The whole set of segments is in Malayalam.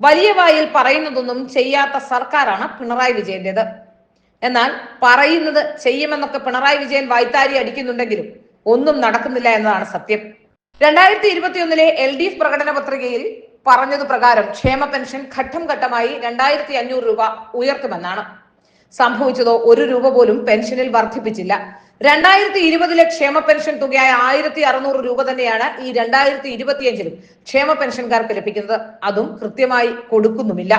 വലിയ വായിൽ പറയുന്നതൊന്നും ചെയ്യാത്ത സർക്കാരാണ് പിണറായി വിജയന്റേത്. എന്നാൽ പറയുന്നത് ചെയ്യുമെന്നൊക്കെ പിണറായി വിജയൻ വായ്ത്താരി അടിക്കുന്നുണ്ടെങ്കിലും ഒന്നും നടക്കുന്നില്ല എന്നതാണ് സത്യം. 2021 LDF പ്രകടന പത്രികയിൽ പറഞ്ഞത് പ്രകാരം ക്ഷേമ പെൻഷൻ ഘട്ടം ഘട്ടമായി 2500 രൂപ ഉയർത്തുമെന്നാണ്. സംഭവിച്ചതോ 1 രൂപ പോലും പെൻഷനിൽ വർദ്ധിപ്പിച്ചില്ല. 2020 ക്ഷേമ പെൻഷൻ തുകയായ 1600 രൂപ തന്നെയാണ് ഈ 2025 ക്ഷേമ പെൻഷൻകാർക്ക് ലഭിക്കുന്നത്. അതും കൃത്യമായി കൊടുക്കുന്നുമില്ല.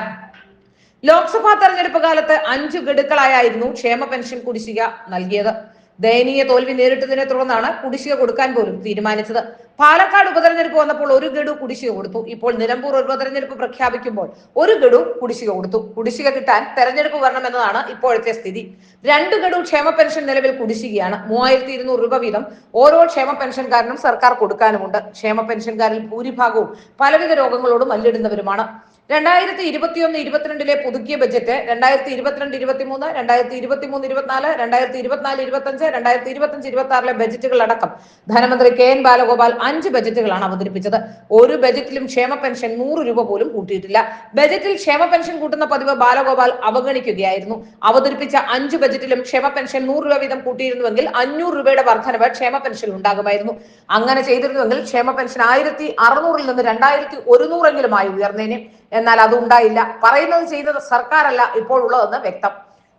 ലോക്സഭാ തെരഞ്ഞെടുപ്പ് കാലത്ത് 5 ഗഡുക്കളായിരുന്നു ക്ഷേമ പെൻഷൻ കുടിശ്ശിക നൽകിയത്. ദയനീയ തോൽവി നേരിട്ടതിനെ തുടർന്നാണ് കുടിശ്ശിക കൊടുക്കാൻ പോലും തീരുമാനിച്ചത്. പാലക്കാട് ഉപതെരഞ്ഞെടുപ്പ് വന്നപ്പോൾ 1 ഗഡു കുടിശ്ശിക കൊടുത്തു. ഇപ്പോൾ നിലമ്പൂർ ഉപതെരഞ്ഞെടുപ്പ് പ്രഖ്യാപിക്കുമ്പോൾ 1 ഗഡു കുടിശ്ശിക കൊടുത്തു. കുടിശ്ശിക കിട്ടാൻ തെരഞ്ഞെടുപ്പ് വരണമെന്നതാണ് ഇപ്പോഴത്തെ സ്ഥിതി. 2 ഗഡു ക്ഷേമ പെൻഷൻ നിലവിൽ കുടിശ്ശികയാണ്. 3200 രൂപ വീതം ഓരോ ക്ഷേമ പെൻഷൻകാരനും സർക്കാർ കൊടുക്കാനുമുണ്ട്. ക്ഷേമ പെൻഷൻകാരിൽ ഭൂരിഭാഗവും പലവിധ രോഗങ്ങളോട് മല്ലിടുന്നവരുമാണ്. 2021-22 പുതുക്കിയ ബജറ്റ് 2022-23, 2023-24, 2024-25, 2025-26 ബജറ്റുകൾ അടക്കം ധനമന്ത്രി KN ബാലഗോപാൽ 5 ബജറ്റുകളാണ് അവതരിപ്പിച്ചത്. ഒരു ബജറ്റിലും ക്ഷേമ പെൻഷൻ 100 രൂപ പോലും കൂട്ടിയിട്ടില്ല. ബജറ്റിൽ ക്ഷേമ പെൻഷൻ കൂട്ടുന്ന പതിവ് ബാലഗോപാൽ അവഗണിക്കുകയായിരുന്നു. അവതരിപ്പിച്ച 5 ബജറ്റിലും ക്ഷേമ പെൻഷൻ 100 രൂപ വീതം കൂട്ടിയിരുന്നുവെങ്കിൽ 500 രൂപയുടെ വർധനവ് ക്ഷേമ പെൻഷൻ ഉണ്ടാകുമായിരുന്നു. അങ്ങനെ ചെയ്തിരുന്നുവെങ്കിൽ ക്ഷേമ പെൻഷൻ 1600-ൽ നിന്ന് 2100 ആയി ഉയർന്നേനെ. എന്നാൽ അത് ഉണ്ടായില്ല. പറയുന്നത് ചെയ്തത് സർക്കാരല്ല ഇപ്പോൾ ഉള്ളതെന്ന് വ്യക്തം.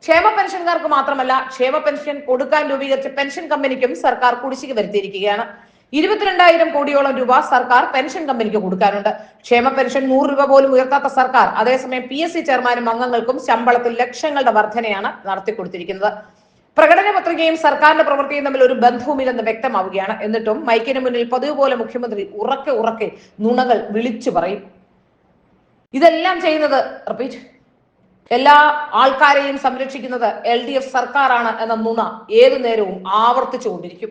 ക്ഷേമ പെൻഷൻകാർക്ക് മാത്രമല്ല, ക്ഷേമ പെൻഷൻ കൊടുക്കാൻ രൂപീകരിച്ച പെൻഷൻ കമ്പനിക്കും സർക്കാർ കുടിശ്ശിക വരുത്തിയിരിക്കുകയാണ്. 22,000 കോടിയോളം രൂപ സർക്കാർ പെൻഷൻ കമ്പനിക്ക് കൊടുക്കാനുണ്ട്. ക്ഷേമ പെൻഷൻ 100 രൂപ പോലും ഉയർത്താത്ത സർക്കാർ അതേസമയം PSC ചെയർമാനും അംഗങ്ങൾക്കും ശമ്പളത്തിൽ ലക്ഷങ്ങളുടെ വർധനയാണ് നടത്തിക്കൊടുത്തിരിക്കുന്നത്. പ്രകടന പത്രികയും സർക്കാരിന്റെ പ്രവൃത്തിയും തമ്മിൽ ഒരു ബന്ധവുമില്ലെന്ന് വ്യക്തമാവുകയാണ്. എന്നിട്ടും മൈക്കിന് മുന്നിൽ പതിവ് പോലെ മുഖ്യമന്ത്രി ഉറക്കെ നുണകൾ വിളിച്ചു പറയും. ഇതെല്ലാം ചെയ്യുന്നത് എല്ലാ ആൾക്കാരെയും സംരക്ഷിക്കുന്നത് LDF സർക്കാരാണ് എന്ന നുണ ഏതു നേരവും ആവർത്തിച്ചുകൊണ്ടിരിക്കും.